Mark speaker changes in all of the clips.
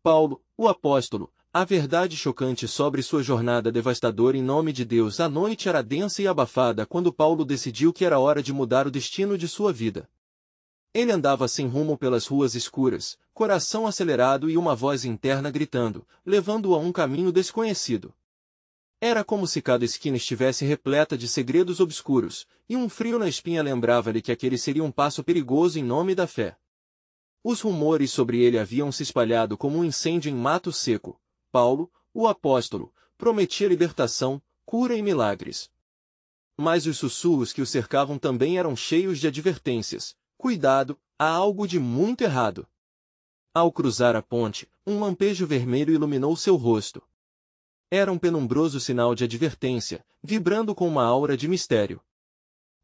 Speaker 1: Paulo, o apóstolo, a verdade chocante sobre sua jornada devastadora em nome de Deus. A noite era densa e abafada quando Paulo decidiu que era hora de mudar o destino de sua vida. Ele andava sem rumo pelas ruas escuras, coração acelerado e uma voz interna gritando, levando-o a um caminho desconhecido. Era como se cada esquina estivesse repleta de segredos obscuros, e um frio na espinha lembrava-lhe que aquele seria um passo perigoso em nome da fé. Os rumores sobre ele haviam se espalhado como um incêndio em mato seco. Paulo, o apóstolo, prometia libertação, cura e milagres. Mas os sussurros que o cercavam também eram cheios de advertências. Cuidado, há algo de muito errado. Ao cruzar a ponte, um lampejo vermelho iluminou seu rosto. Era um penumbroso sinal de advertência, vibrando com uma aura de mistério.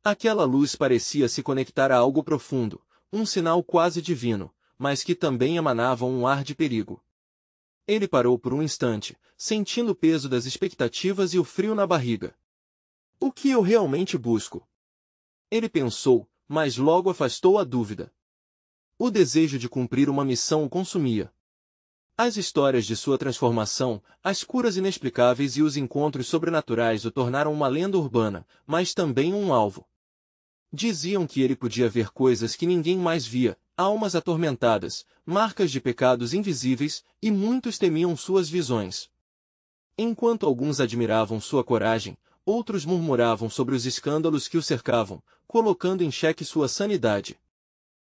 Speaker 1: Aquela luz parecia se conectar a algo profundo, um sinal quase divino, mas que também emanava um ar de perigo. Ele parou por um instante, sentindo o peso das expectativas e o frio na barriga. O que eu realmente busco? Ele pensou, mas logo afastou a dúvida. O desejo de cumprir uma missão o consumia. As histórias de sua transformação, as curas inexplicáveis e os encontros sobrenaturais o tornaram uma lenda urbana, mas também um alvo. Diziam que ele podia ver coisas que ninguém mais via, almas atormentadas, marcas de pecados invisíveis, e muitos temiam suas visões. Enquanto alguns admiravam sua coragem, outros murmuravam sobre os escândalos que o cercavam, colocando em xeque sua sanidade.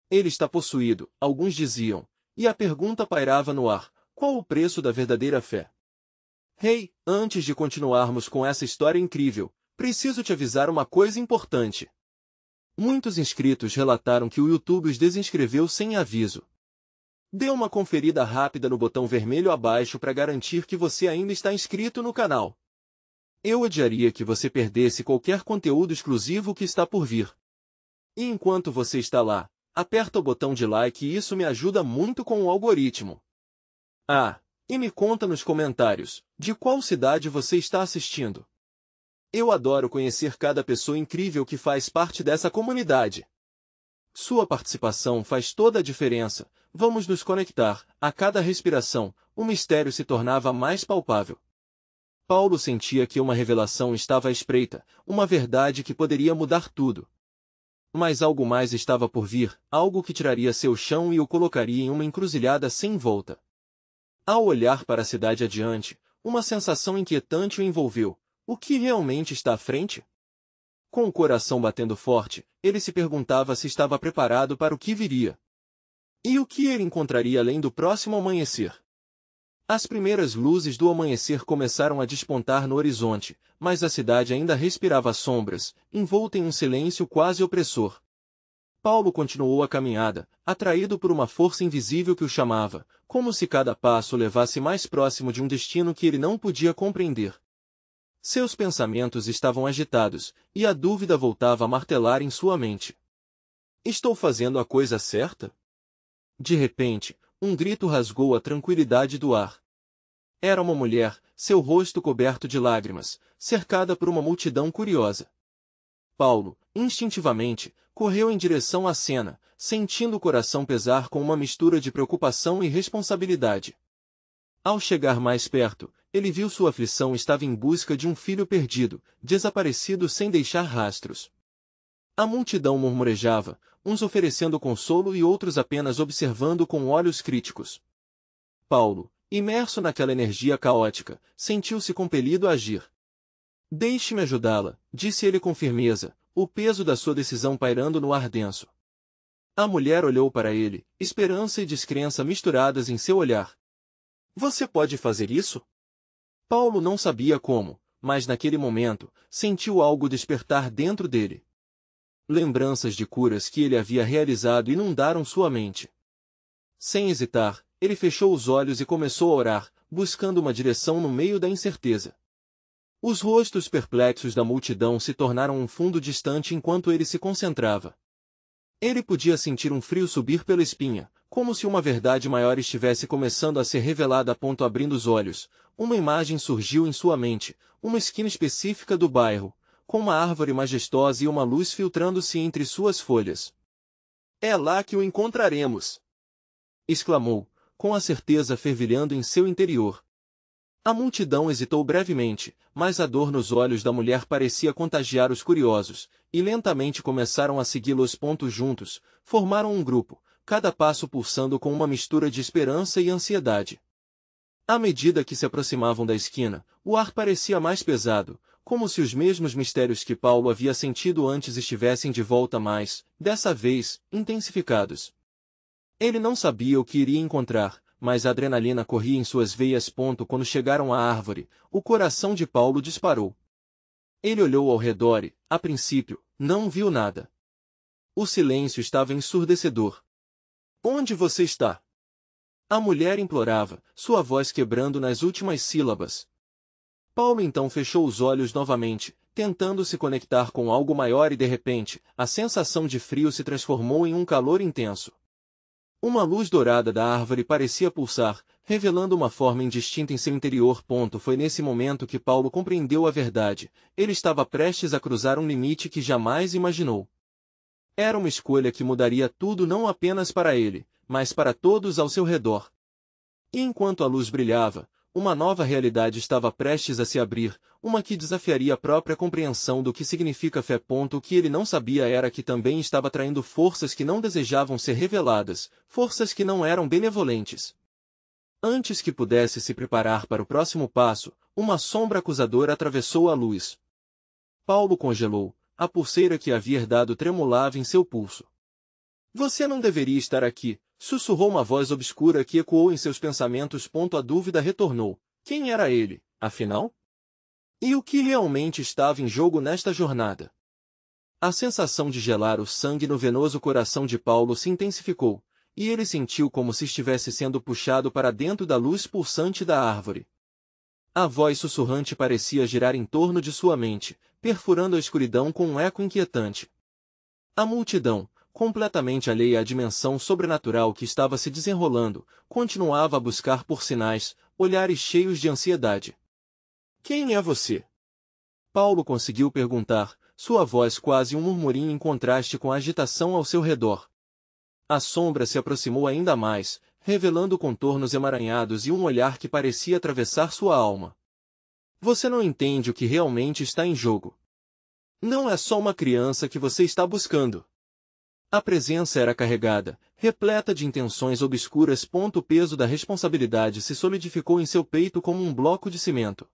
Speaker 1: Ele está possuído, alguns diziam, e a pergunta pairava no ar: qual o preço da verdadeira fé? Hey, antes de continuarmos com essa história incrível, preciso te avisar uma coisa importante. Muitos inscritos relataram que o YouTube os desinscreveu sem aviso. Dê uma conferida rápida no botão vermelho abaixo para garantir que você ainda está inscrito no canal. Eu odiaria que você perdesse qualquer conteúdo exclusivo que está por vir. E enquanto você está lá, aperta o botão de like e isso me ajuda muito com o algoritmo. Ah, e me conta nos comentários, de qual cidade você está assistindo. Eu adoro conhecer cada pessoa incrível que faz parte dessa comunidade. Sua participação faz toda a diferença. Vamos nos conectar. A cada respiração, o mistério se tornava mais palpável. Paulo sentia que uma revelação estava à espreita, uma verdade que poderia mudar tudo. Mas algo mais estava por vir, algo que tiraria seu chão e o colocaria em uma encruzilhada sem volta. Ao olhar para a cidade adiante, uma sensação inquietante o envolveu. O que realmente está à frente? Com o coração batendo forte, ele se perguntava se estava preparado para o que viria. E o que ele encontraria além do próximo amanhecer? As primeiras luzes do amanhecer começaram a despontar no horizonte, mas a cidade ainda respirava sombras, envolta em um silêncio quase opressor. Paulo continuou a caminhada, atraído por uma força invisível que o chamava, como se cada passo o levasse mais próximo de um destino que ele não podia compreender. Seus pensamentos estavam agitados, e a dúvida voltava a martelar em sua mente. Estou fazendo a coisa certa? De repente, um grito rasgou a tranquilidade do ar. Era uma mulher, seu rosto coberto de lágrimas, cercada por uma multidão curiosa. Paulo, instintivamente, correu em direção à cena, sentindo o coração pesar com uma mistura de preocupação e responsabilidade. Ao chegar mais perto, ele viu sua aflição estava em busca de um filho perdido, desaparecido sem deixar rastros. A multidão murmurejava, uns oferecendo consolo e outros apenas observando com olhos críticos. Paulo, imerso naquela energia caótica, sentiu-se compelido a agir. Deixe-me ajudá-la, disse ele com firmeza, o peso da sua decisão pairando no ar denso. A mulher olhou para ele, esperança e descrença misturadas em seu olhar. Você pode fazer isso? Paulo não sabia como, mas naquele momento, sentiu algo despertar dentro dele. Lembranças de curas que ele havia realizado inundaram sua mente. Sem hesitar, ele fechou os olhos e começou a orar, buscando uma direção no meio da incerteza. Os rostos perplexos da multidão se tornaram um fundo distante enquanto ele se concentrava. Ele podia sentir um frio subir pela espinha, como se uma verdade maior estivesse começando a ser revelada. Abrindo os olhos, uma imagem surgiu em sua mente, uma esquina específica do bairro, com uma árvore majestosa e uma luz filtrando-se entre suas folhas. É lá que o encontraremos! Exclamou, com a certeza fervilhando em seu interior. A multidão hesitou brevemente, mas a dor nos olhos da mulher parecia contagiar os curiosos, e lentamente começaram a segui-los. Juntos, formaram um grupo, cada passo pulsando com uma mistura de esperança e ansiedade. À medida que se aproximavam da esquina, o ar parecia mais pesado, como se os mesmos mistérios que Paulo havia sentido antes estivessem de volta mais, dessa vez, intensificados. Ele não sabia o que iria encontrar, mas a adrenalina corria em suas veias. Quando chegaram à árvore, o coração de Paulo disparou. Ele olhou ao redor e, a princípio, não viu nada. O silêncio estava ensurdecedor. Onde você está? A mulher implorava, sua voz quebrando nas últimas sílabas. Paulo então fechou os olhos novamente, tentando se conectar com algo maior e de repente, a sensação de frio se transformou em um calor intenso. Uma luz dourada da árvore parecia pulsar, revelando uma forma indistinta em seu interior. Foi nesse momento que Paulo compreendeu a verdade. Ele estava prestes a cruzar um limite que jamais imaginou. Era uma escolha que mudaria tudo não apenas para ele, mas para todos ao seu redor. E enquanto a luz brilhava, uma nova realidade estava prestes a se abrir, uma que desafiaria a própria compreensão do que significa fé. O que ele não sabia era que também estava atraindo forças que não desejavam ser reveladas, forças que não eram benevolentes. Antes que pudesse se preparar para o próximo passo, uma sombra acusadora atravessou a luz. Paulo congelou, a pulseira que havia herdado tremulava em seu pulso. Você não deveria estar aqui, sussurrou uma voz obscura que ecoou em seus pensamentos. A dúvida retornou. Quem era ele, afinal? E o que realmente estava em jogo nesta jornada? A sensação de gelar o sangue no venoso coração de Paulo se intensificou, e ele sentiu como se estivesse sendo puxado para dentro da luz pulsante da árvore. A voz sussurrante parecia girar em torno de sua mente, perfurando a escuridão com um eco inquietante. A multidão, completamente alheia à dimensão sobrenatural que estava se desenrolando, continuava a buscar por sinais, olhares cheios de ansiedade. Quem é você? Paulo conseguiu perguntar, sua voz quase um murmurinho em contraste com a agitação ao seu redor. A sombra se aproximou ainda mais, revelando contornos emaranhados e um olhar que parecia atravessar sua alma. Você não entende o que realmente está em jogo. Não é só uma criança que você está buscando. A presença era carregada, repleta de intenções obscuras. O peso da responsabilidade se solidificou em seu peito como um bloco de cimento.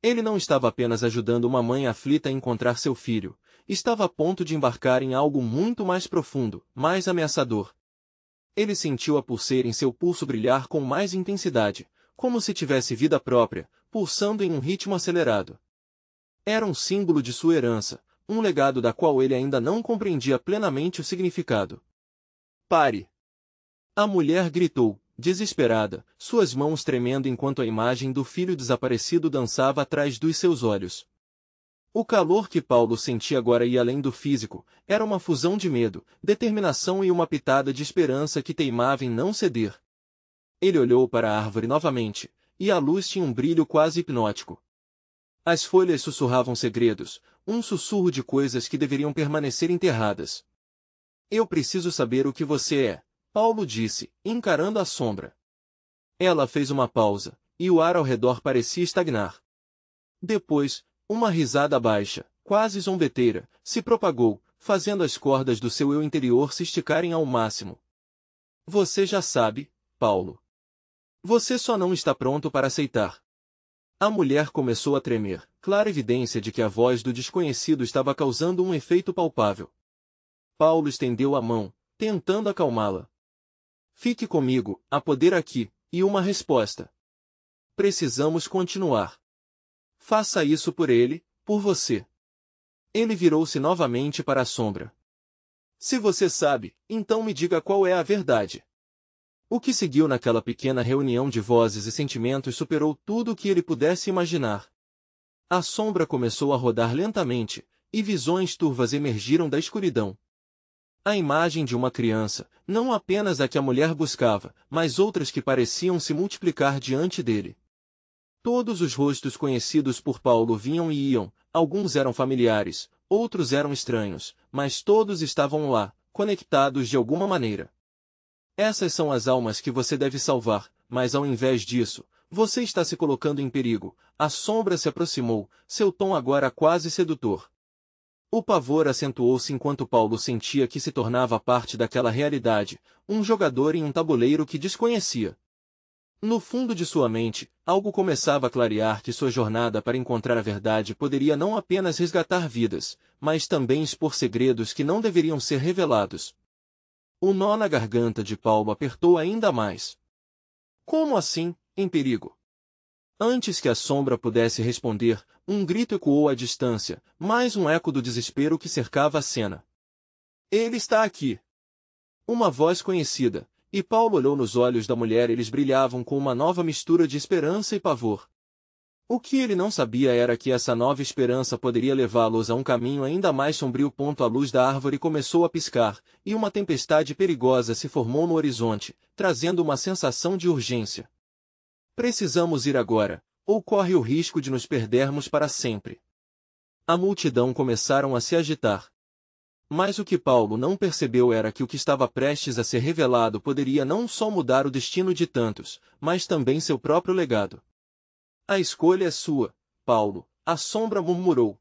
Speaker 1: Ele não estava apenas ajudando uma mãe aflita a encontrar seu filho, estava a ponto de embarcar em algo muito mais profundo, mais ameaçador. Ele sentiu a pulseira em seu pulso brilhar com mais intensidade, como se tivesse vida própria, pulsando em um ritmo acelerado. Era um símbolo de sua herança, um legado da qual ele ainda não compreendia plenamente o significado. Pare! A mulher gritou, desesperada, suas mãos tremendo enquanto a imagem do filho desaparecido dançava atrás dos seus olhos. O calor que Paulo sentia agora ia além do físico, era uma fusão de medo, determinação e uma pitada de esperança que teimava em não ceder. Ele olhou para a árvore novamente, e a luz tinha um brilho quase hipnótico. As folhas sussurravam segredos, um sussurro de coisas que deveriam permanecer enterradas. Eu preciso saber o que você é, Paulo disse, encarando a sombra. Ela fez uma pausa, e o ar ao redor parecia estagnar. Depois, uma risada baixa, quase zombeteira, se propagou, fazendo as cordas do seu eu interior se esticarem ao máximo. Você já sabe, Paulo. Você só não está pronto para aceitar. A mulher começou a tremer, clara evidência de que a voz do desconhecido estava causando um efeito palpável. Paulo estendeu a mão, tentando acalmá-la. Fique comigo, há poder aqui, e uma resposta. Precisamos continuar. Faça isso por ele, por você. Ele virou-se novamente para a sombra. Se você sabe, então me diga qual é a verdade. O que seguiu naquela pequena reunião de vozes e sentimentos superou tudo o que ele pudesse imaginar. A sombra começou a rodar lentamente, e visões turvas emergiram da escuridão. A imagem de uma criança, não apenas a que a mulher buscava, mas outras que pareciam se multiplicar diante dele. Todos os rostos conhecidos por Paulo vinham e iam, alguns eram familiares, outros eram estranhos, mas todos estavam lá, conectados de alguma maneira. Essas são as almas que você deve salvar, mas ao invés disso, você está se colocando em perigo. A sombra se aproximou, seu tom agora quase sedutor. O pavor acentuou-se enquanto Paulo sentia que se tornava parte daquela realidade, um jogador em um tabuleiro que desconhecia. No fundo de sua mente, algo começava a clarear que sua jornada para encontrar a verdade poderia não apenas resgatar vidas, mas também expor segredos que não deveriam ser revelados. O nó na garganta de Paulo apertou ainda mais. Como assim, em perigo? Antes que a sombra pudesse responder, um grito ecoou à distância, mais um eco do desespero que cercava a cena. Ele está aqui! Uma voz conhecida, e Paulo olhou nos olhos da mulher. Eles brilhavam com uma nova mistura de esperança e pavor. O que ele não sabia era que essa nova esperança poderia levá-los a um caminho ainda mais sombrio. A luz da árvore começou a piscar, e uma tempestade perigosa se formou no horizonte, trazendo uma sensação de urgência. Precisamos ir agora, ou corre o risco de nos perdermos para sempre. A multidão começaram a se agitar. Mas o que Paulo não percebeu era que o que estava prestes a ser revelado poderia não só mudar o destino de tantos, mas também seu próprio legado. A escolha é sua, Paulo, a sombra murmurou.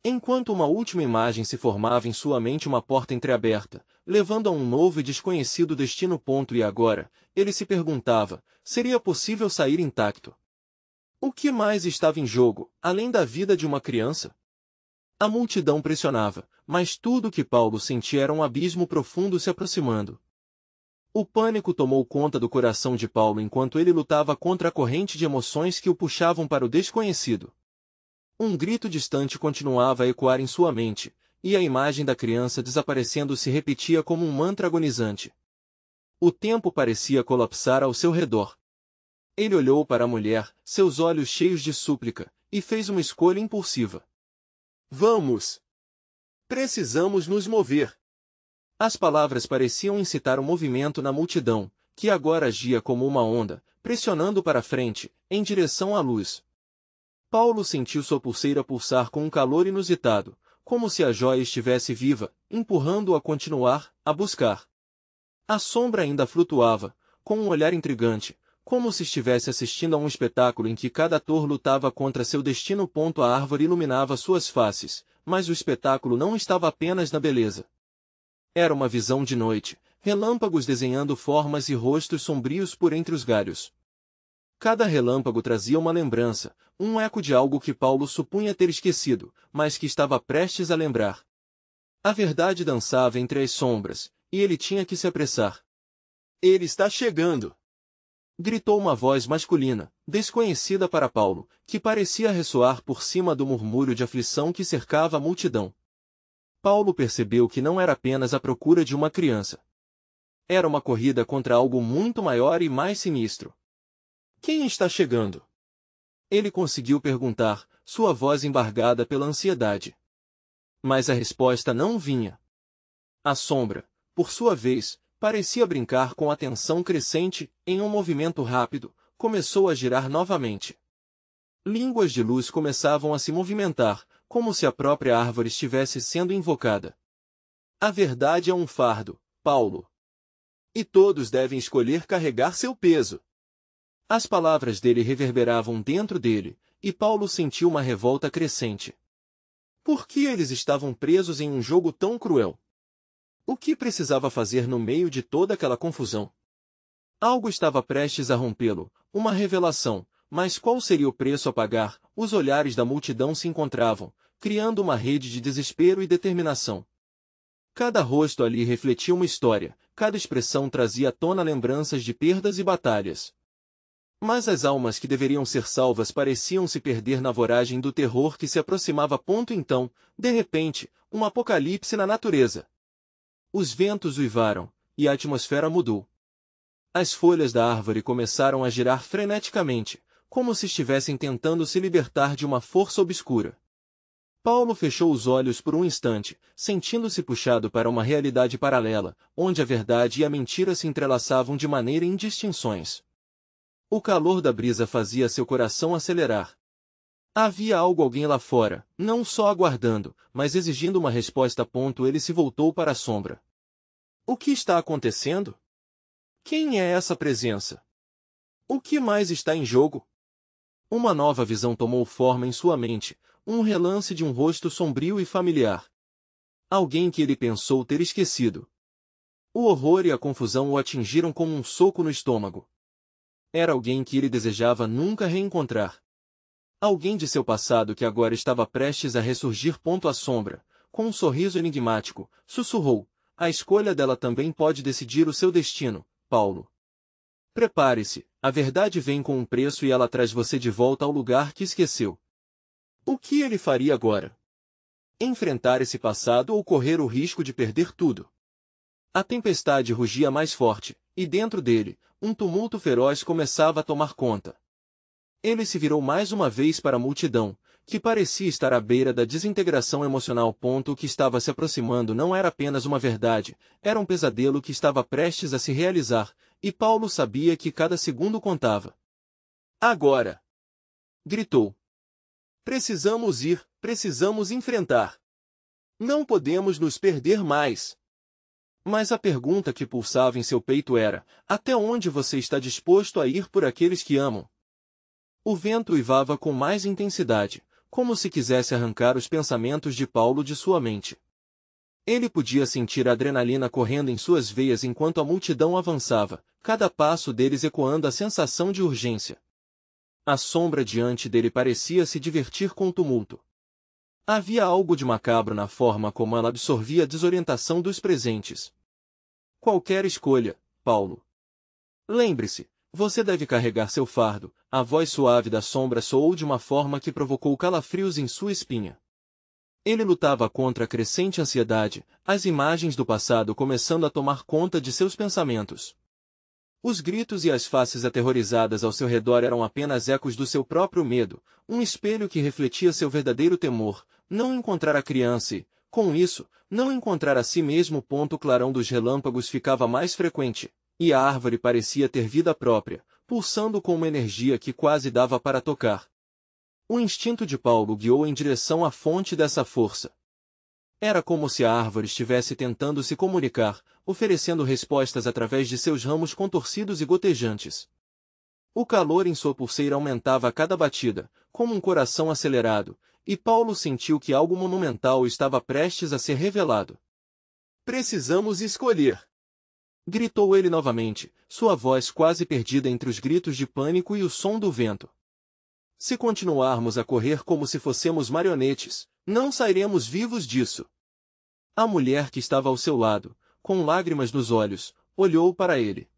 Speaker 1: Enquanto uma última imagem se formava em sua mente, uma porta entreaberta, levando a um novo e desconhecido destino. E agora, ele se perguntava, seria possível sair intacto? O que mais estava em jogo, além da vida de uma criança? A multidão pressionava, mas tudo o que Paulo sentia era um abismo profundo se aproximando. O pânico tomou conta do coração de Paulo enquanto ele lutava contra a corrente de emoções que o puxavam para o desconhecido. Um grito distante continuava a ecoar em sua mente, e a imagem da criança desaparecendo se repetia como um mantra agonizante. O tempo parecia colapsar ao seu redor. Ele olhou para a mulher, seus olhos cheios de súplica, e fez uma escolha impulsiva. Vamos! Precisamos nos mover! As palavras pareciam incitar um movimento na multidão, que agora agia como uma onda, pressionando para frente, em direção à luz. Paulo sentiu sua pulseira pulsar com um calor inusitado, como se a joia estivesse viva, empurrando-o a continuar, a buscar. A sombra ainda flutuava, com um olhar intrigante, como se estivesse assistindo a um espetáculo em que cada ator lutava contra seu destino. A árvore iluminava suas faces, mas o espetáculo não estava apenas na beleza. Era uma visão de noite, relâmpagos desenhando formas e rostos sombrios por entre os galhos. Cada relâmpago trazia uma lembrança, um eco de algo que Paulo supunha ter esquecido, mas que estava prestes a lembrar. A verdade dançava entre as sombras, e ele tinha que se apressar. Ele está chegando! Gritou uma voz masculina, desconhecida para Paulo, que parecia ressoar por cima do murmúrio de aflição que cercava a multidão. Paulo percebeu que não era apenas a procura de uma criança. Era uma corrida contra algo muito maior e mais sinistro. Quem está chegando? Ele conseguiu perguntar, sua voz embargada pela ansiedade. Mas a resposta não vinha. A sombra, por sua vez, parecia brincar com a tensão crescente. Em um movimento rápido, começou a girar novamente. Línguas de luz começavam a se movimentar, como se a própria árvore estivesse sendo invocada. A verdade é um fardo, Paulo. E todos devem escolher carregar seu peso. As palavras dele reverberavam dentro dele, e Paulo sentiu uma revolta crescente. Por que eles estavam presos em um jogo tão cruel? O que precisava fazer no meio de toda aquela confusão? Algo estava prestes a rompê-lo, uma revelação, mas qual seria o preço a pagar? Os olhares da multidão se encontravam, criando uma rede de desespero e determinação. Cada rosto ali refletia uma história, cada expressão trazia à tona lembranças de perdas e batalhas. Mas as almas que deveriam ser salvas pareciam se perder na voragem do terror que se aproximava. Então, de repente, um apocalipse na natureza. Os ventos uivaram, e a atmosfera mudou. As folhas da árvore começaram a girar freneticamente, como se estivessem tentando se libertar de uma força obscura. Paulo fechou os olhos por um instante, sentindo-se puxado para uma realidade paralela, onde a verdade e a mentira se entrelaçavam de maneira indistinções. O calor da brisa fazia seu coração acelerar. Havia alguém lá fora, não só aguardando, mas exigindo uma resposta. Ele se voltou para a sombra. O que está acontecendo? Quem é essa presença? O que mais está em jogo? Uma nova visão tomou forma em sua mente, um relance de um rosto sombrio e familiar. Alguém que ele pensou ter esquecido. O horror e a confusão o atingiram como um soco no estômago. Era alguém que ele desejava nunca reencontrar. Alguém de seu passado que agora estava prestes a ressurgir. À sombra, com um sorriso enigmático, sussurrou: a escolha dela também pode decidir o seu destino, Paulo. Prepare-se, a verdade vem com um preço e ela traz você de volta ao lugar que esqueceu. O que ele faria agora? Enfrentar esse passado ou correr o risco de perder tudo? A tempestade rugia mais forte, e dentro dele, um tumulto feroz começava a tomar conta. Ele se virou mais uma vez para a multidão, que parecia estar à beira da desintegração emocional. O que estava se aproximando não era apenas uma verdade, era um pesadelo que estava prestes a se realizar, e Paulo sabia que cada segundo contava. Agora! Gritou. Precisamos ir, precisamos enfrentar. Não podemos nos perder mais. Mas a pergunta que pulsava em seu peito era: até onde você está disposto a ir por aqueles que amam? O vento uivava com mais intensidade, como se quisesse arrancar os pensamentos de Paulo de sua mente. Ele podia sentir a adrenalina correndo em suas veias enquanto a multidão avançava, cada passo deles ecoando a sensação de urgência. A sombra diante dele parecia se divertir com o tumulto. Havia algo de macabro na forma como ela absorvia a desorientação dos presentes. Qualquer escolha, Paulo. Lembre-se, você deve carregar seu fardo. A voz suave da sombra soou de uma forma que provocou calafrios em sua espinha. Ele lutava contra a crescente ansiedade, as imagens do passado começando a tomar conta de seus pensamentos. Os gritos e as faces aterrorizadas ao seu redor eram apenas ecos do seu próprio medo, um espelho que refletia seu verdadeiro temor, não encontrar a criança e, com isso, não encontrar a si mesmo. O clarão dos relâmpagos ficava mais frequente, e a árvore parecia ter vida própria, pulsando com uma energia que quase dava para tocar. O instinto de Paulo guiou em direção à fonte dessa força. Era como se a árvore estivesse tentando se comunicar, oferecendo respostas através de seus ramos contorcidos e gotejantes. O calor em sua pulseira aumentava a cada batida, como um coração acelerado, e Paulo sentiu que algo monumental estava prestes a ser revelado. Precisamos escolher! Gritou ele novamente, sua voz quase perdida entre os gritos de pânico e o som do vento. Se continuarmos a correr como se fossemos marionetes, não sairemos vivos disso. A mulher que estava ao seu lado, com lágrimas nos olhos, olhou para ele.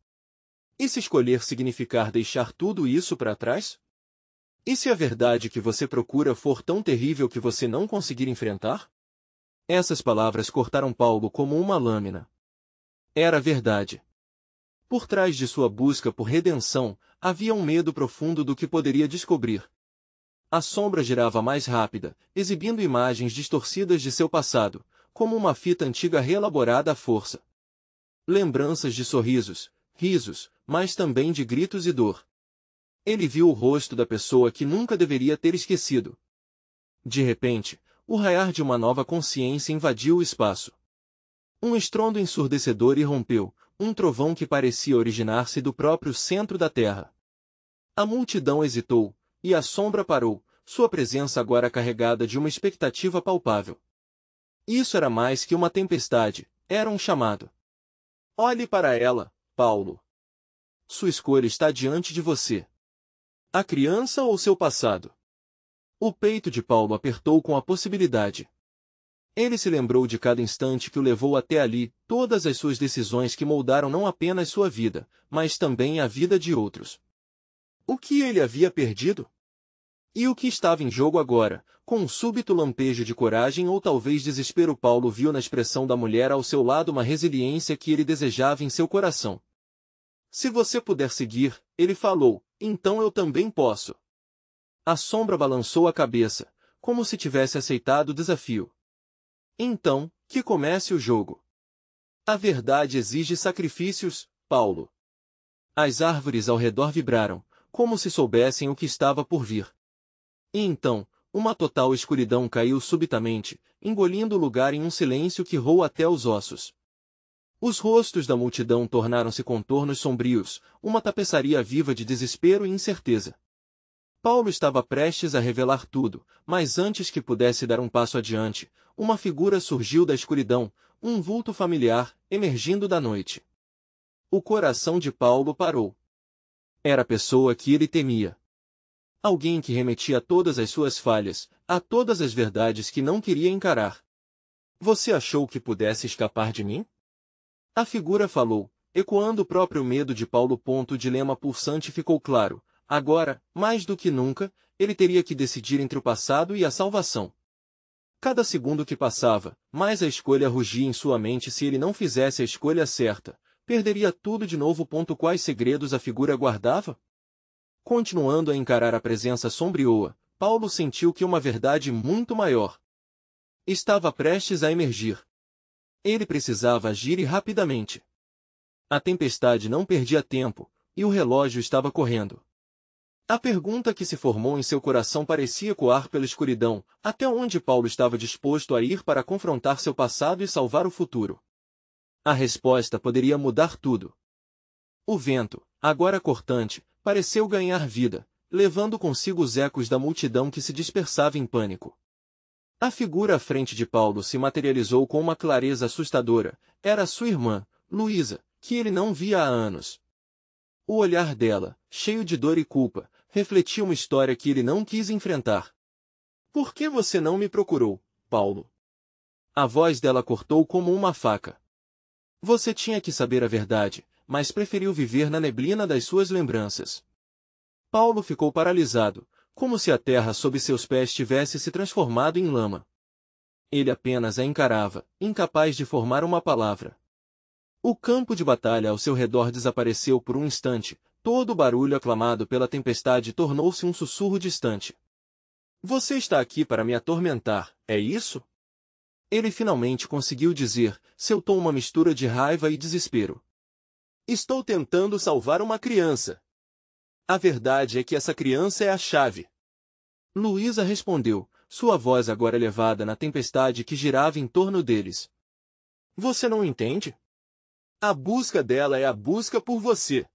Speaker 1: E se escolher significar deixar tudo isso para trás? E se a verdade que você procura for tão terrível que você não conseguir enfrentar? Essas palavras cortaram Paulo como uma lâmina. Era verdade. Por trás de sua busca por redenção, havia um medo profundo do que poderia descobrir. A sombra girava mais rápida, exibindo imagens distorcidas de seu passado, como uma fita antiga reelaborada à força. Lembranças de sorrisos, risos, mas também de gritos e dor. Ele viu o rosto da pessoa que nunca deveria ter esquecido. De repente, o raiar de uma nova consciência invadiu o espaço. Um estrondo ensurdecedor irrompeu, um trovão que parecia originar-se do próprio centro da terra. A multidão hesitou, e a sombra parou, sua presença agora carregada de uma expectativa palpável. Isso era mais que uma tempestade, era um chamado. Olhe para ela, Paulo. Sua escolha está diante de você. A criança ou seu passado? O peito de Paulo apertou com a possibilidade. Ele se lembrou de cada instante que o levou até ali, todas as suas decisões que moldaram não apenas sua vida, mas também a vida de outros. O que ele havia perdido? E o que estava em jogo agora? Com um súbito lampejo de coragem ou talvez desespero, Paulo viu na expressão da mulher ao seu lado uma resiliência que ele desejava em seu coração. Se você puder seguir, ele falou, então eu também posso. A sombra balançou a cabeça, como se tivesse aceitado o desafio. Então, que comece o jogo. A verdade exige sacrifícios, Paulo. As árvores ao redor vibraram, como se soubessem o que estava por vir. E então, uma total escuridão caiu subitamente, engolindo o lugar em um silêncio que roa até os ossos. Os rostos da multidão tornaram-se contornos sombrios, uma tapeçaria viva de desespero e incerteza. Paulo estava prestes a revelar tudo, mas antes que pudesse dar um passo adiante, uma figura surgiu da escuridão, um vulto familiar, emergindo da noite. O coração de Paulo parou. Era a pessoa que ele temia. Alguém que remetia a todas as suas falhas, a todas as verdades que não queria encarar. Você achou que pudesse escapar de mim? A figura falou, ecoando o próprio medo de Paulo. O dilema pulsante ficou claro. Agora, mais do que nunca, ele teria que decidir entre o passado e a salvação. Cada segundo que passava, mais a escolha rugia em sua mente. Se ele não fizesse a escolha certa, perderia tudo de novo. Quais segredos a figura guardava? Continuando a encarar a presença sombrioa, Paulo sentiu que uma verdade muito maior estava prestes a emergir. Ele precisava agir e rapidamente. A tempestade não perdia tempo, e o relógio estava correndo. A pergunta que se formou em seu coração parecia ecoar pela escuridão: até onde Paulo estava disposto a ir para confrontar seu passado e salvar o futuro? A resposta poderia mudar tudo. O vento, agora cortante, pareceu ganhar vida, levando consigo os ecos da multidão que se dispersava em pânico. A figura à frente de Paulo se materializou com uma clareza assustadora. Era sua irmã, Luísa, que ele não via há anos. O olhar dela, cheio de dor e culpa, refletia uma história que ele não quis enfrentar. Por que você não me procurou, Paulo? A voz dela cortou como uma faca. Você tinha que saber a verdade, mas preferiu viver na neblina das suas lembranças. Paulo ficou paralisado, como se a terra sob seus pés tivesse se transformado em lama. Ele apenas a encarava, incapaz de formar uma palavra. O campo de batalha ao seu redor desapareceu por um instante. Todo o barulho aclamado pela tempestade tornou-se um sussurro distante. Você está aqui para me atormentar, é isso? Ele finalmente conseguiu dizer, seu tom uma mistura de raiva e desespero. Estou tentando salvar uma criança. A verdade é que essa criança é a chave. Luísa respondeu, sua voz agora elevada na tempestade que girava em torno deles. Você não entende? A busca dela é a busca por você.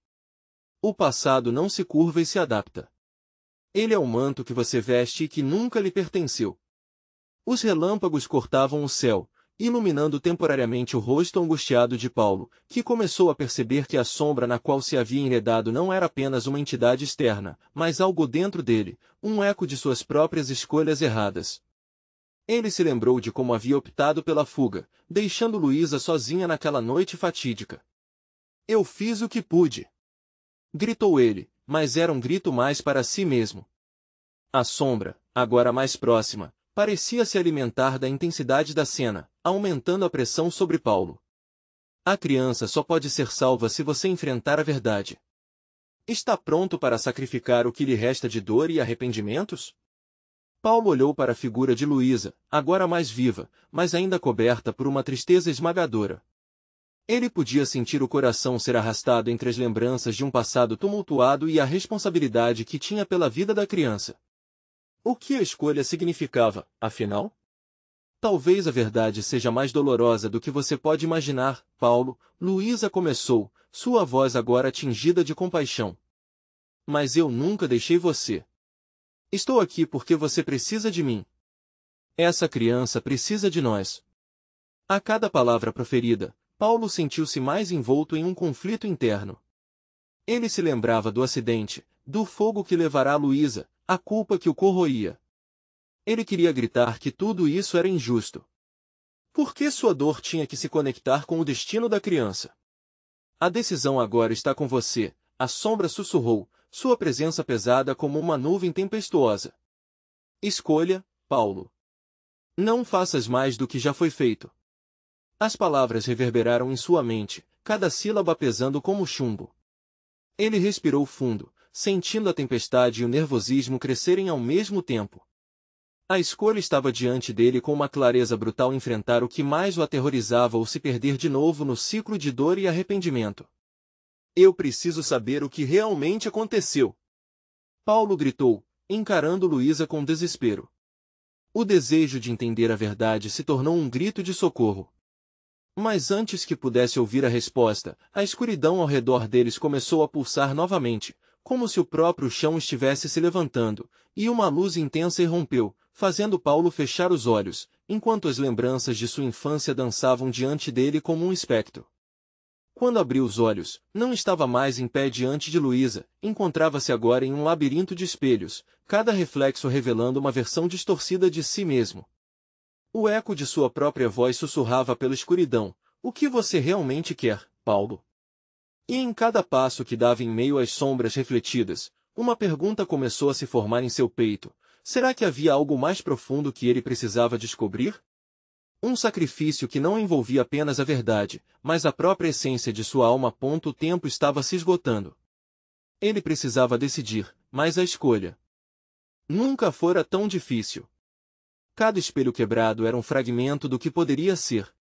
Speaker 1: O passado não se curva e se adapta. Ele é o manto que você veste e que nunca lhe pertenceu. Os relâmpagos cortavam o céu, iluminando temporariamente o rosto angustiado de Paulo, que começou a perceber que a sombra na qual se havia enredado não era apenas uma entidade externa, mas algo dentro dele, um eco de suas próprias escolhas erradas. Ele se lembrou de como havia optado pela fuga, deixando Luísa sozinha naquela noite fatídica. Eu fiz o que pude. Gritou ele, mas era um grito mais para si mesmo. A sombra, agora mais próxima, parecia se alimentar da intensidade da cena, aumentando a pressão sobre Paulo. A criança só pode ser salva se você enfrentar a verdade. Está pronto para sacrificar o que lhe resta de dor e arrependimentos? Paulo olhou para a figura de Luísa, agora mais viva, mas ainda coberta por uma tristeza esmagadora. Ele podia sentir o coração ser arrastado entre as lembranças de um passado tumultuado e a responsabilidade que tinha pela vida da criança. O que a escolha significava, afinal? Talvez a verdade seja mais dolorosa do que você pode imaginar, Paulo, Luísa começou, sua voz agora tingida de compaixão. Mas eu nunca deixei você. Estou aqui porque você precisa de mim. Essa criança precisa de nós. A cada palavra proferida, Paulo sentiu-se mais envolto em um conflito interno. Ele se lembrava do acidente, do fogo que levará Luísa, a culpa que o corroía. Ele queria gritar que tudo isso era injusto. Por que sua dor tinha que se conectar com o destino da criança? A decisão agora está com você, a sombra sussurrou, sua presença pesada como uma nuvem tempestuosa. Escolha, Paulo. Não faças mais do que já foi feito. As palavras reverberaram em sua mente, cada sílaba pesando como chumbo. Ele respirou fundo, sentindo a tempestade e o nervosismo crescerem ao mesmo tempo. A escolha estava diante dele com uma clareza brutal: enfrentar o que mais o aterrorizava ou se perder de novo no ciclo de dor e arrependimento. Eu preciso saber o que realmente aconteceu. Paulo gritou, encarando Luísa com desespero. O desejo de entender a verdade se tornou um grito de socorro. Mas antes que pudesse ouvir a resposta, a escuridão ao redor deles começou a pulsar novamente, como se o próprio chão estivesse se levantando, e uma luz intensa irrompeu, fazendo Paulo fechar os olhos, enquanto as lembranças de sua infância dançavam diante dele como um espectro. Quando abriu os olhos, não estava mais em pé diante de Luísa, encontrava-se agora em um labirinto de espelhos, cada reflexo revelando uma versão distorcida de si mesmo. O eco de sua própria voz sussurrava pela escuridão: "O que você realmente quer, Paulo?" E em cada passo que dava em meio às sombras refletidas, uma pergunta começou a se formar em seu peito: será que havia algo mais profundo que ele precisava descobrir? Um sacrifício que não envolvia apenas a verdade, mas a própria essência de sua alma. O tempo estava se esgotando. Ele precisava decidir, mas a escolha nunca fora tão difícil. Cada espelho quebrado era um fragmento do que poderia ser.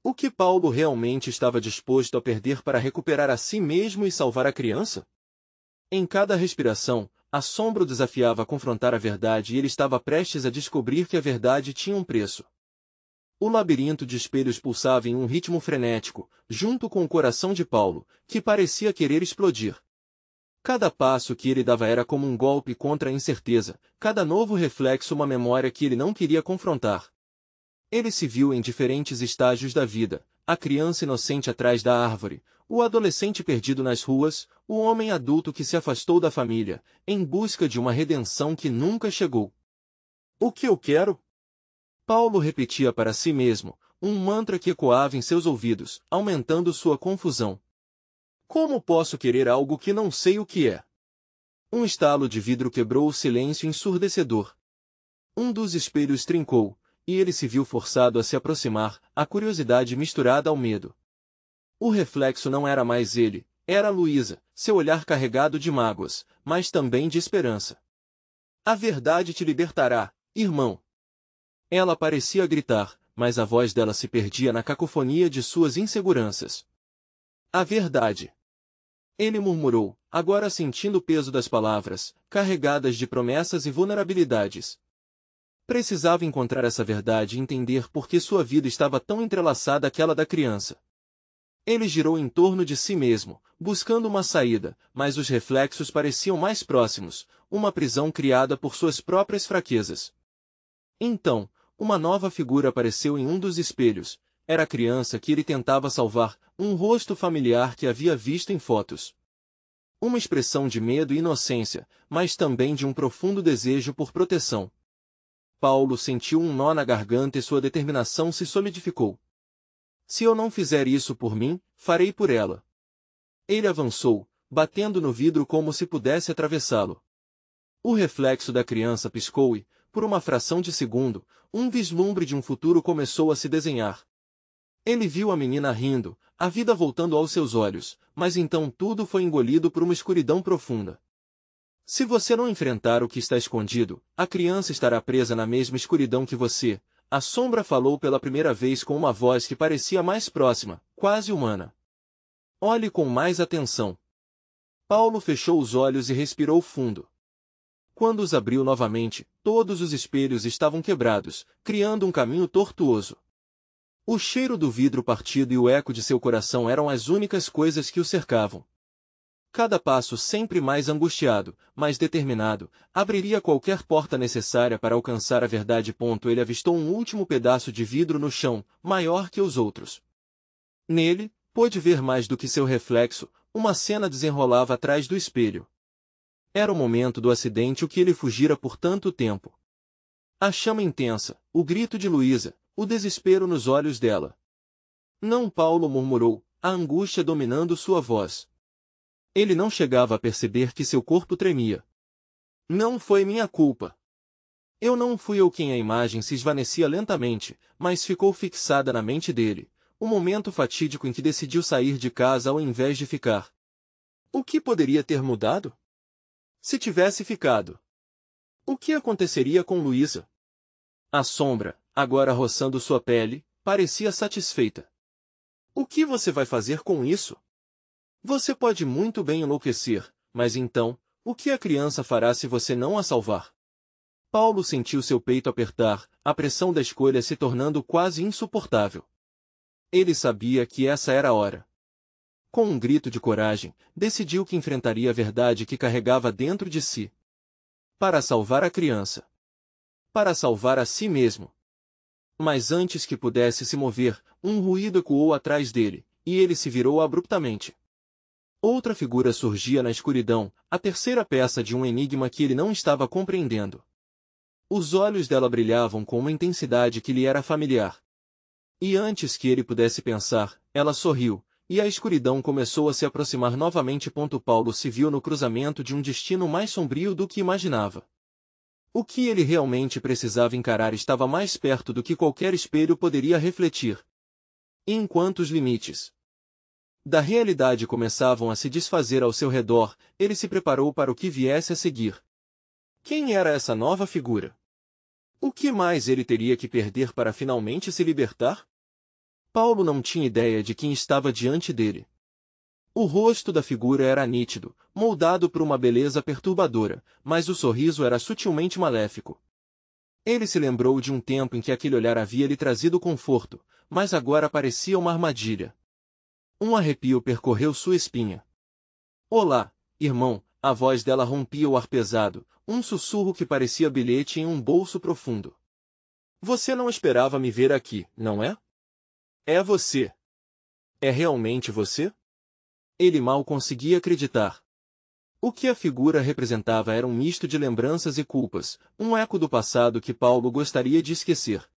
Speaker 1: O que Paulo realmente estava disposto a perder para recuperar a si mesmo e salvar a criança? Em cada respiração, assombro desafiava a confrontar a verdade e ele estava prestes a descobrir que a verdade tinha um preço. O labirinto de espelhos pulsava em um ritmo frenético, junto com o coração de Paulo, que parecia querer explodir. Cada passo que ele dava era como um golpe contra a incerteza, cada novo reflexo uma memória que ele não queria confrontar. Ele se viu em diferentes estágios da vida: a criança inocente atrás da árvore, o adolescente perdido nas ruas, o homem adulto que se afastou da família, em busca de uma redenção que nunca chegou. "O que eu quero?" Paulo repetia para si mesmo, um mantra que ecoava em seus ouvidos, aumentando sua confusão. "Como posso querer algo que não sei o que é?" Um estalo de vidro quebrou o silêncio ensurdecedor. Um dos espelhos trincou, e ele se viu forçado a se aproximar, a curiosidade misturada ao medo. O reflexo não era mais ele, era Luísa, seu olhar carregado de mágoas, mas também de esperança. "A verdade te libertará, irmão." Ela parecia gritar, mas a voz dela se perdia na cacofonia de suas inseguranças. "A verdade." Ele murmurou, agora sentindo o peso das palavras, carregadas de promessas e vulnerabilidades. Precisava encontrar essa verdade e entender por que sua vida estava tão entrelaçada àquela da criança. Ele girou em torno de si mesmo, buscando uma saída, mas os reflexos pareciam mais próximos, uma prisão criada por suas próprias fraquezas. Então, uma nova figura apareceu em um dos espelhos. Era a criança que ele tentava salvar, um rosto familiar que havia visto em fotos. Uma expressão de medo e inocência, mas também de um profundo desejo por proteção. Paulo sentiu um nó na garganta e sua determinação se solidificou. "Se eu não fizer isso por mim, farei por ela." Ele avançou, batendo no vidro como se pudesse atravessá-lo. O reflexo da criança piscou e, por uma fração de segundo, um vislumbre de um futuro começou a se desenhar. Ele viu a menina rindo, a vida voltando aos seus olhos, mas então tudo foi engolido por uma escuridão profunda. "Se você não enfrentar o que está escondido, a criança estará presa na mesma escuridão que você." A sombra falou pela primeira vez com uma voz que parecia mais próxima, quase humana. "Olhe com mais atenção." Paulo fechou os olhos e respirou fundo. Quando os abriu novamente, todos os espelhos estavam quebrados, criando um caminho tortuoso. O cheiro do vidro partido e o eco de seu coração eram as únicas coisas que o cercavam. Cada passo sempre mais angustiado, mais determinado, abriria qualquer porta necessária para alcançar a verdade. Ele avistou um último pedaço de vidro no chão, maior que os outros. Nele, pôde ver mais do que seu reflexo, uma cena desenrolava atrás do espelho. Era o momento do acidente o que ele fugira por tanto tempo. A chama intensa, o grito de Luísa, o desespero nos olhos dela. "Não", Paulo murmurou, a angústia dominando sua voz. Ele não chegava a perceber que seu corpo tremia. "Não foi minha culpa. Eu não fui eu." A imagem se esvaecia lentamente, mas ficou fixada na mente dele, o momento fatídico em que decidiu sair de casa ao invés de ficar. O que poderia ter mudado? Se tivesse ficado, o que aconteceria com Luísa? A sombra, agora roçando sua pele, parecia satisfeita. "O que você vai fazer com isso? Você pode muito bem enlouquecer, mas então, o que a criança fará se você não a salvar?" Paulo sentiu seu peito apertar, a pressão da escolha se tornando quase insuportável. Ele sabia que essa era a hora. Com um grito de coragem, decidiu que enfrentaria a verdade que carregava dentro de si. Para salvar a criança. Para salvar a si mesmo. Mas antes que pudesse se mover, um ruído ecoou atrás dele, e ele se virou abruptamente. Outra figura surgia na escuridão, a terceira peça de um enigma que ele não estava compreendendo. Os olhos dela brilhavam com uma intensidade que lhe era familiar. E antes que ele pudesse pensar, ela sorriu, e a escuridão começou a se aproximar novamente. Paulo se viu no cruzamento de um destino mais sombrio do que imaginava. O que ele realmente precisava encarar estava mais perto do que qualquer espelho poderia refletir. E enquanto os limites da realidade começavam a se desfazer ao seu redor, ele se preparou para o que viesse a seguir. Quem era essa nova figura? O que mais ele teria que perder para finalmente se libertar? Paulo não tinha ideia de quem estava diante dele. O rosto da figura era nítido, moldado por uma beleza perturbadora, mas o sorriso era sutilmente maléfico. Ele se lembrou de um tempo em que aquele olhar havia lhe trazido conforto, mas agora parecia uma armadilha. Um arrepio percorreu sua espinha. Olá, irmão, a voz dela rompia o ar pesado, um sussurro que parecia bilhete em um bolso profundo. Você não esperava me ver aqui, não é? É você. É realmente você? Ele mal conseguia acreditar. O que a figura representava era um misto de lembranças e culpas, um eco do passado que Paulo gostaria de esquecer.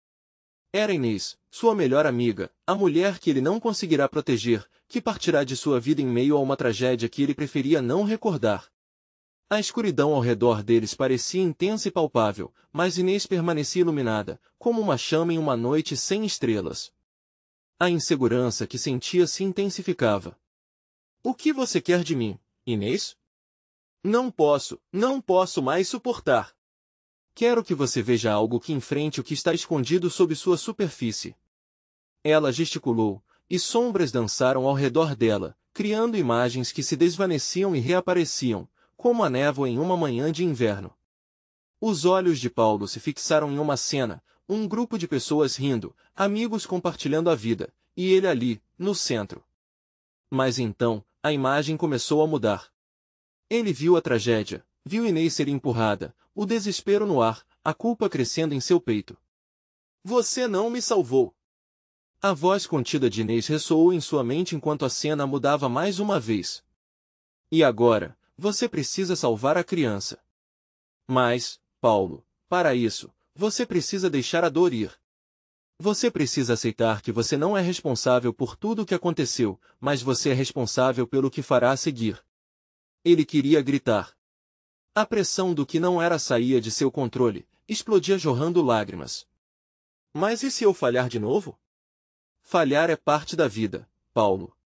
Speaker 1: Era Inês, sua melhor amiga, a mulher que ele não conseguirá proteger, que partirá de sua vida em meio a uma tragédia que ele preferia não recordar. A escuridão ao redor deles parecia intensa e palpável, mas Inês permanecia iluminada, como uma chama em uma noite sem estrelas. A insegurança que sentia se intensificava. O que você quer de mim, Inês? Não posso mais suportar. Quero que você veja algo que enfrente o que está escondido sob sua superfície. Ela gesticulou, e sombras dançaram ao redor dela, criando imagens que se desvaneciam e reapareciam, como a névoa em uma manhã de inverno. Os olhos de Paulo se fixaram em uma cena, um grupo de pessoas rindo, amigos compartilhando a vida, e ele ali, no centro. Mas então, a imagem começou a mudar. Ele viu a tragédia, viu Inês ser empurrada, o desespero no ar, a culpa crescendo em seu peito. Você não me salvou. A voz contida de Inês ressoou em sua mente enquanto a cena mudava mais uma vez. E agora, você precisa salvar a criança. Mas, Paulo, para isso, você precisa deixar a dor ir. Você precisa aceitar que você não é responsável por tudo o que aconteceu, mas você é responsável pelo que fará a seguir. Ele queria gritar. A pressão do que não era saía de seu controle, explodia jorrando lágrimas. Mas e se eu falhar de novo? Falhar é parte da vida, Paulo.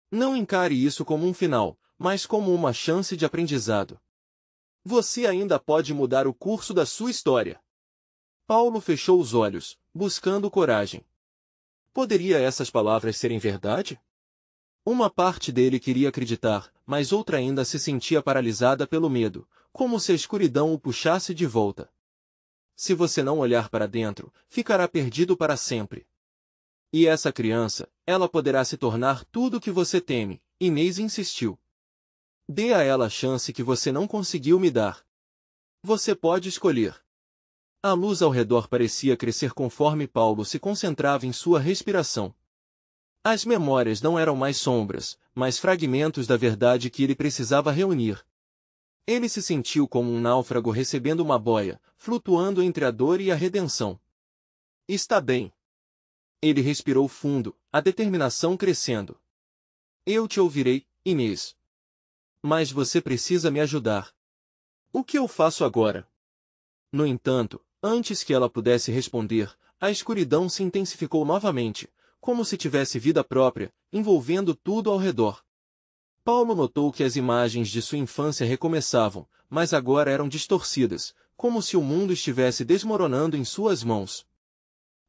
Speaker 1: Não encare isso como um final, mas como uma chance de aprendizado. Você ainda pode mudar o curso da sua história. Paulo fechou os olhos, buscando coragem. Poderia essas palavras serem verdade? Uma parte dele queria acreditar, mas outra ainda se sentia paralisada pelo medo, como se a escuridão o puxasse de volta. Se você não olhar para dentro, ficará perdido para sempre. E essa criança, ela poderá se tornar tudo o que você teme, Inês insistiu. Dê a ela a chance que você não conseguiu me dar. Você pode escolher. A luz ao redor parecia crescer conforme Paulo se concentrava em sua respiração. As memórias não eram mais sombras, mas fragmentos da verdade que ele precisava reunir. Ele se sentiu como um náufrago recebendo uma boia, flutuando entre a dor e a redenção. Está bem. Ele respirou fundo, a determinação crescendo. Eu te ouvirei, Inês. Mas você precisa me ajudar. O que eu faço agora? No entanto, antes que ela pudesse responder, a escuridão se intensificou novamente, como se tivesse vida própria, envolvendo tudo ao redor. Paulo notou que as imagens de sua infância recomeçavam, mas agora eram distorcidas, como se o mundo estivesse desmoronando em suas mãos.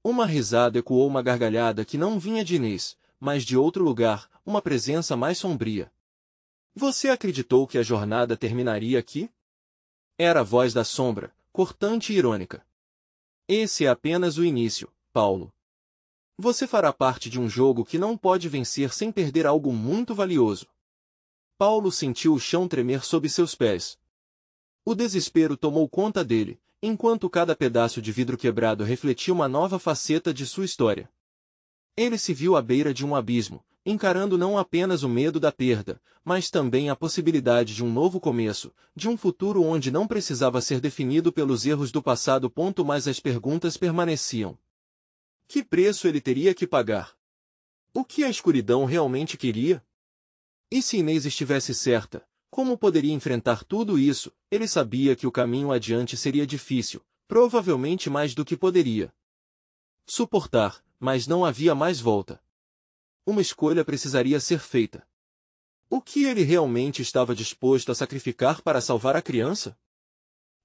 Speaker 1: Uma risada ecoou uma gargalhada que não vinha de Inês, mas de outro lugar, uma presença mais sombria. Você acreditou que a jornada terminaria aqui? Era a voz da sombra, cortante e irônica. Esse é apenas o início, Paulo. Você fará parte de um jogo que não pode vencer sem perder algo muito valioso. Paulo sentiu o chão tremer sob seus pés. O desespero tomou conta dele, enquanto cada pedaço de vidro quebrado refletia uma nova faceta de sua história. Ele se viu à beira de um abismo, encarando não apenas o medo da perda, mas também a possibilidade de um novo começo, de um futuro onde não precisava ser definido pelos erros do passado. Mas as perguntas permaneciam. Que preço ele teria que pagar? O que a escuridão realmente queria? E se Inês estivesse certa, como poderia enfrentar tudo isso? Ele sabia que o caminho adiante seria difícil, provavelmente mais do que poderia suportar, mas não havia mais volta. Uma escolha precisaria ser feita. O que ele realmente estava disposto a sacrificar para salvar a criança?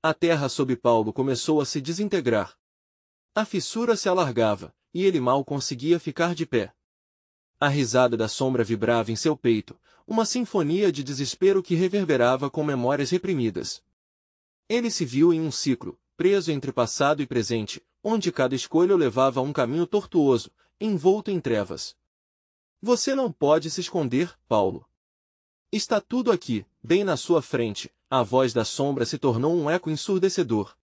Speaker 1: A terra sob Paulo começou a se desintegrar. A fissura se alargava, e ele mal conseguia ficar de pé. A risada da sombra vibrava em seu peito, uma sinfonia de desespero que reverberava com memórias reprimidas. Ele se viu em um ciclo, preso entre passado e presente, onde cada escolha o levava a um caminho tortuoso, envolto em trevas. Você não pode se esconder, Paulo. Está tudo aqui, bem na sua frente. A voz da sombra se tornou um eco ensurdecedor.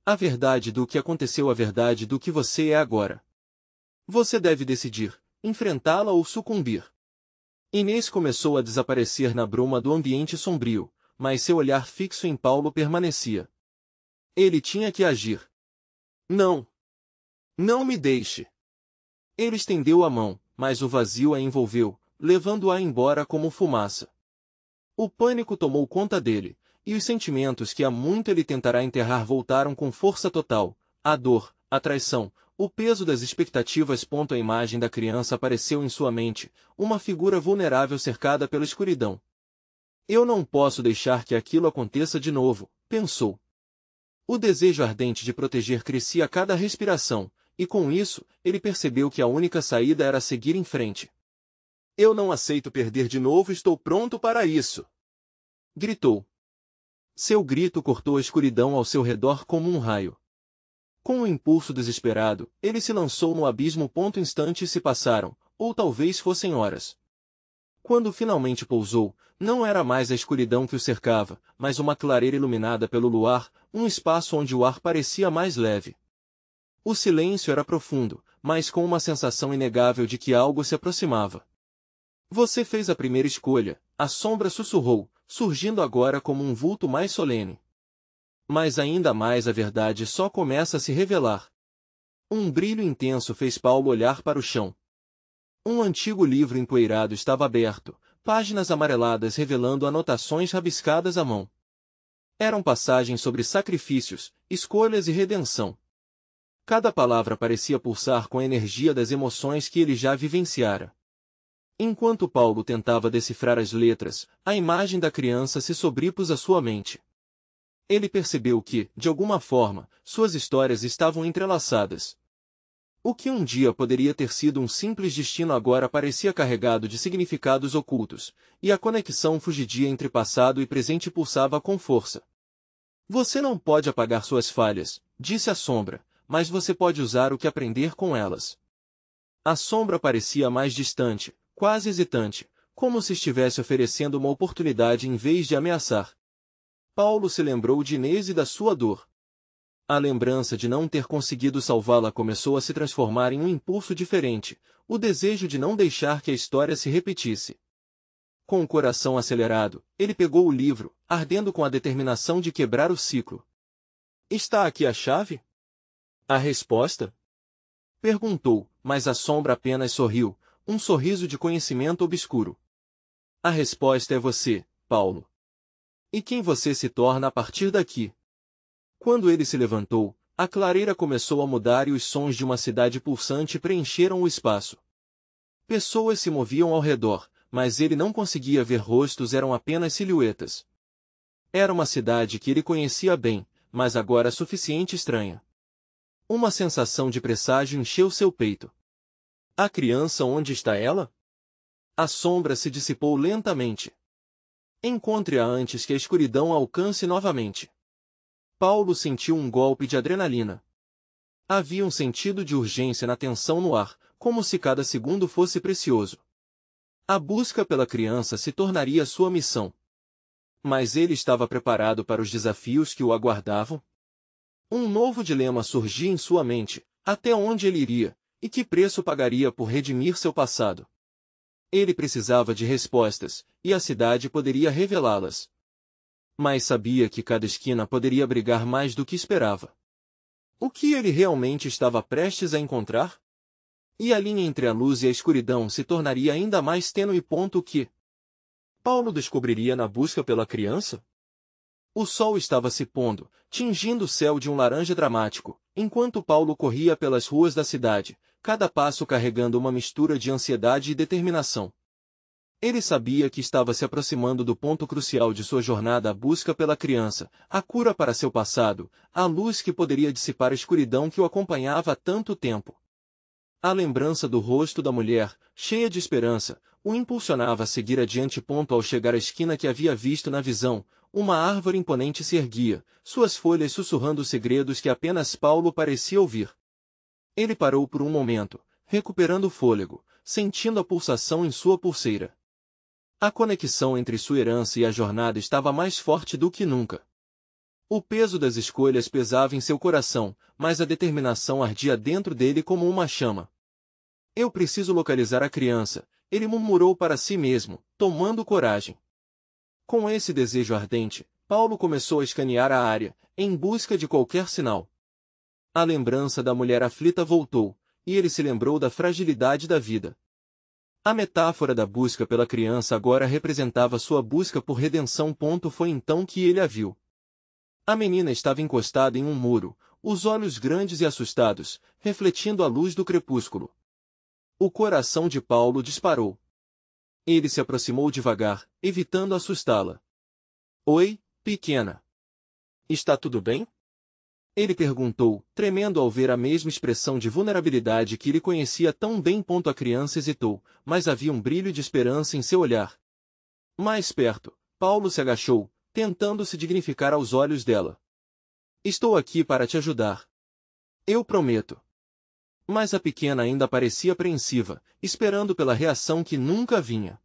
Speaker 1: A verdade do que aconteceu, a verdade do que você é agora. Você deve decidir, enfrentá-la ou sucumbir. Inês começou a desaparecer na bruma do ambiente sombrio, mas seu olhar fixo em Paulo permanecia. Ele tinha que agir. Não! Não me deixe! Ele estendeu a mão, mas o vazio a envolveu, levando-a embora como fumaça. O pânico tomou conta dele, e os sentimentos que há muito ele tentará enterrar voltaram com força total: a dor, a traição, o peso das expectativas. A imagem da criança apareceu em sua mente, uma figura vulnerável cercada pela escuridão. Eu não posso deixar que aquilo aconteça de novo, pensou. O desejo ardente de proteger crescia a cada respiração, e com isso, ele percebeu que a única saída era seguir em frente. Eu não aceito perder de novo, estou pronto para isso! Gritou. Seu grito cortou a escuridão ao seu redor como um raio. Com um impulso desesperado, ele se lançou no abismo. Instantes se passaram, ou talvez fossem horas. Quando finalmente pousou, não era mais a escuridão que o cercava, mas uma clareira iluminada pelo luar, um espaço onde o ar parecia mais leve. O silêncio era profundo, mas com uma sensação inegável de que algo se aproximava. Você fez a primeira escolha, a sombra sussurrou, surgindo agora como um vulto mais solene. Mas ainda mais a verdade só começa a se revelar. Um brilho intenso fez Paulo olhar para o chão. Um antigo livro empoeirado estava aberto, páginas amareladas revelando anotações rabiscadas à mão. Eram passagens sobre sacrifícios, escolhas e redenção. Cada palavra parecia pulsar com a energia das emoções que ele já vivenciara. Enquanto Paulo tentava decifrar as letras, a imagem da criança se sobrepôs à sua mente. Ele percebeu que, de alguma forma, suas histórias estavam entrelaçadas. O que um dia poderia ter sido um simples destino agora parecia carregado de significados ocultos, e a conexão fugidia entre passado e presente pulsava com força. Você não pode apagar suas falhas, disse a sombra, mas você pode usar o que aprender com elas. A sombra parecia mais distante, quase hesitante, como se estivesse oferecendo uma oportunidade em vez de ameaçar. Paulo se lembrou de Inês e da sua dor. A lembrança de não ter conseguido salvá-la começou a se transformar em um impulso diferente, o desejo de não deixar que a história se repetisse. Com o coração acelerado, ele pegou o livro, ardendo com a determinação de quebrar o ciclo. Está aqui a chave? A resposta? Perguntou, mas a sombra apenas sorriu, um sorriso de conhecimento obscuro. A resposta é você, Paulo. E quem você se torna a partir daqui? Quando ele se levantou, a clareira começou a mudar e os sons de uma cidade pulsante preencheram o espaço. Pessoas se moviam ao redor, mas ele não conseguia ver rostos, eram apenas silhuetas. Era uma cidade que ele conhecia bem, mas agora suficiente estranha. Uma sensação de presságio encheu seu peito. A criança, onde está ela? A sombra se dissipou lentamente. Encontre-a antes que a escuridão a alcance novamente. Paulo sentiu um golpe de adrenalina. Havia um sentido de urgência na tensão no ar, como se cada segundo fosse precioso. A busca pela criança se tornaria sua missão. Mas ele estava preparado para os desafios que o aguardavam? Um novo dilema surgia em sua mente: até onde ele iria, e que preço pagaria por redimir seu passado? Ele precisava de respostas, e a cidade poderia revelá-las. Mas sabia que cada esquina poderia abrigar mais do que esperava. O que ele realmente estava prestes a encontrar? E a linha entre a luz e a escuridão se tornaria ainda mais tênue. O que Paulo descobriria na busca pela criança? O sol estava se pondo, tingindo o céu de um laranja dramático, enquanto Paulo corria pelas ruas da cidade, cada passo carregando uma mistura de ansiedade e determinação. Ele sabia que estava se aproximando do ponto crucial de sua jornada, a busca pela criança, a cura para seu passado, a luz que poderia dissipar a escuridão que o acompanhava há tanto tempo. A lembrança do rosto da mulher, cheia de esperança, o impulsionava a seguir adiante. Ao chegar à esquina que havia visto na visão, uma árvore imponente se erguia, suas folhas sussurrando segredos que apenas Paulo parecia ouvir. Ele parou por um momento, recuperando o fôlego, sentindo a pulsação em sua pulseira. A conexão entre sua herança e a jornada estava mais forte do que nunca. O peso das escolhas pesava em seu coração, mas a determinação ardia dentro dele como uma chama. Eu preciso localizar a criança, ele murmurou para si mesmo, tomando coragem. Com esse desejo ardente, Paulo começou a escanear a área, em busca de qualquer sinal. A lembrança da mulher aflita voltou, e ele se lembrou da fragilidade da vida. A metáfora da busca pela criança agora representava sua busca por redenção. Foi então que ele a viu. A menina estava encostada em um muro, os olhos grandes e assustados, refletindo a luz do crepúsculo. O coração de Paulo disparou. Ele se aproximou devagar, evitando assustá-la. Oi, pequena. Está tudo bem? Ele perguntou, tremendo ao ver a mesma expressão de vulnerabilidade que ele conhecia tão bem. A criança hesitou, mas havia um brilho de esperança em seu olhar. Mais perto, Paulo se agachou, tentando se dignificar aos olhos dela. Estou aqui para te ajudar. Eu prometo. Mas a pequena ainda parecia apreensiva, esperando pela reação que nunca vinha.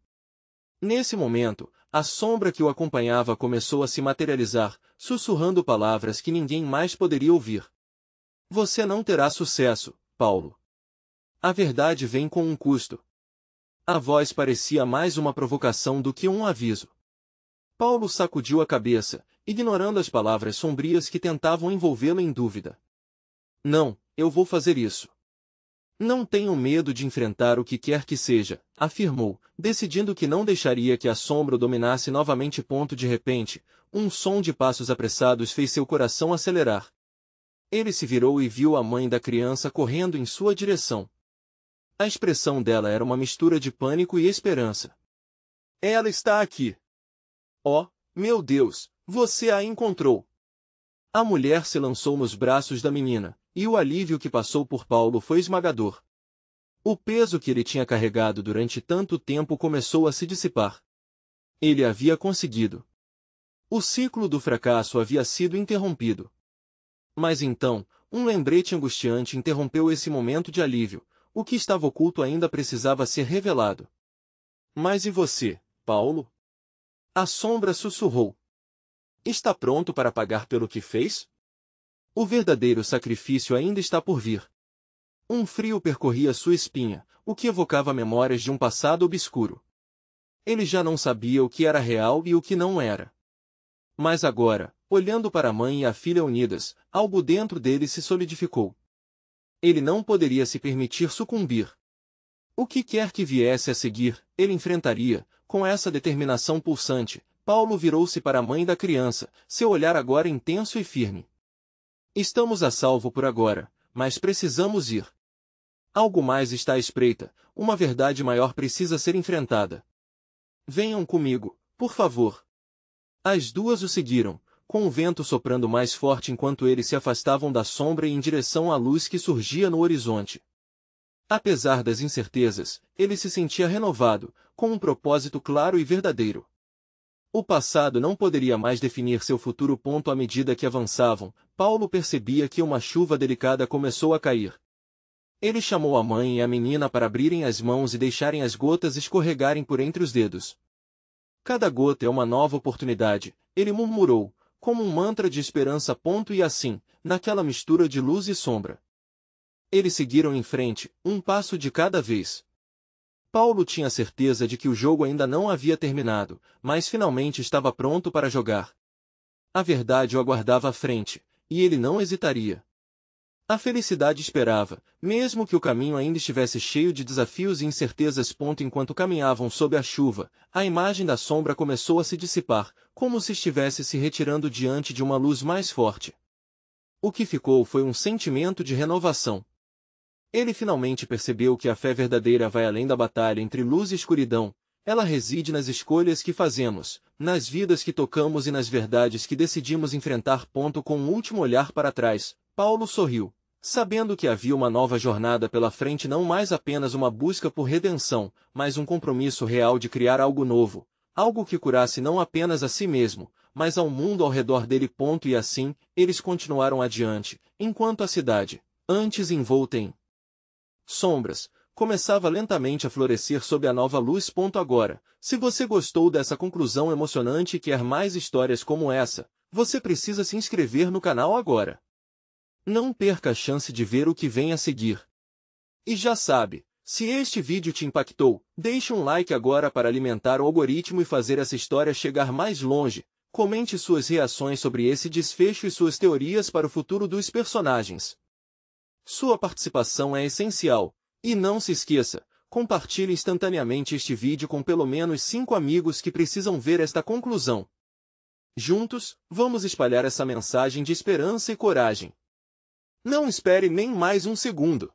Speaker 1: Nesse momento, a sombra que o acompanhava começou a se materializar, sussurrando palavras que ninguém mais poderia ouvir. Você não terá sucesso, Paulo. A verdade vem com um custo. A voz parecia mais uma provocação do que um aviso. Paulo sacudiu a cabeça, ignorando as palavras sombrias que tentavam envolvê-lo em dúvida. Não, eu vou fazer isso. Não tenho medo de enfrentar o que quer que seja, afirmou, decidindo que não deixaria que a sombra o dominasse novamente. De repente, um som de passos apressados fez seu coração acelerar. Ele se virou e viu a mãe da criança correndo em sua direção. A expressão dela era uma mistura de pânico e esperança. Ela está aqui! Oh, meu Deus, você a encontrou! A mulher se lançou nos braços da menina, e o alívio que passou por Paulo foi esmagador. O peso que ele tinha carregado durante tanto tempo começou a se dissipar. Ele havia conseguido. O ciclo do fracasso havia sido interrompido. Mas então, um lembrete angustiante interrompeu esse momento de alívio. O que estava oculto ainda precisava ser revelado. Mas e você, Paulo? A sombra sussurrou. Está pronto para pagar pelo que fez? O verdadeiro sacrifício ainda está por vir. Um frio percorria sua espinha, o que evocava memórias de um passado obscuro. Ele já não sabia o que era real e o que não era. Mas agora, olhando para a mãe e a filha unidas, algo dentro dele se solidificou. Ele não poderia se permitir sucumbir. O que quer que viesse a seguir, ele enfrentaria, com essa determinação pulsante. Paulo virou-se para a mãe da criança, seu olhar agora intenso e firme. Estamos a salvo por agora, mas precisamos ir. Algo mais está à espreita, uma verdade maior precisa ser enfrentada. Venham comigo, por favor. As duas o seguiram, com o vento soprando mais forte enquanto eles se afastavam da sombra e em direção à luz que surgia no horizonte. Apesar das incertezas, ele se sentia renovado, com um propósito claro e verdadeiro. O passado não poderia mais definir seu futuro. À medida que avançavam, Paulo percebia que uma chuva delicada começou a cair. Ele chamou a mãe e a menina para abrirem as mãos e deixarem as gotas escorregarem por entre os dedos. Cada gota é uma nova oportunidade, ele murmurou, como um mantra de esperança. E assim, naquela mistura de luz e sombra, eles seguiram em frente, um passo de cada vez. Paulo tinha certeza de que o jogo ainda não havia terminado, mas finalmente estava pronto para jogar. A verdade o aguardava à frente, e ele não hesitaria. A felicidade esperava, mesmo que o caminho ainda estivesse cheio de desafios e incertezas. Enquanto caminhavam sob a chuva, a imagem da sombra começou a se dissipar, como se estivesse se retirando diante de uma luz mais forte. O que ficou foi um sentimento de renovação. Ele finalmente percebeu que a fé verdadeira vai além da batalha entre luz e escuridão. Ela reside nas escolhas que fazemos, nas vidas que tocamos e nas verdades que decidimos enfrentar. Com um último olhar para trás, Paulo sorriu, sabendo que havia uma nova jornada pela frente, não mais apenas uma busca por redenção, mas um compromisso real de criar algo novo, algo que curasse não apenas a si mesmo, mas ao mundo ao redor dele. E assim, eles continuaram adiante, enquanto a cidade, antes envolta em sombras, começava lentamente a florescer sob a nova luz. Agora, se você gostou dessa conclusão emocionante e quer mais histórias como essa, você precisa se inscrever no canal agora. Não perca a chance de ver o que vem a seguir. E já sabe, se este vídeo te impactou, deixe um like agora para alimentar o algoritmo e fazer essa história chegar mais longe. Comente suas reações sobre esse desfecho e suas teorias para o futuro dos personagens. Sua participação é essencial. E não se esqueça, compartilhe instantaneamente este vídeo com pelo menos 5 amigos que precisam ver esta conclusão. Juntos, vamos espalhar essa mensagem de esperança e coragem. Não espere nem mais um segundo.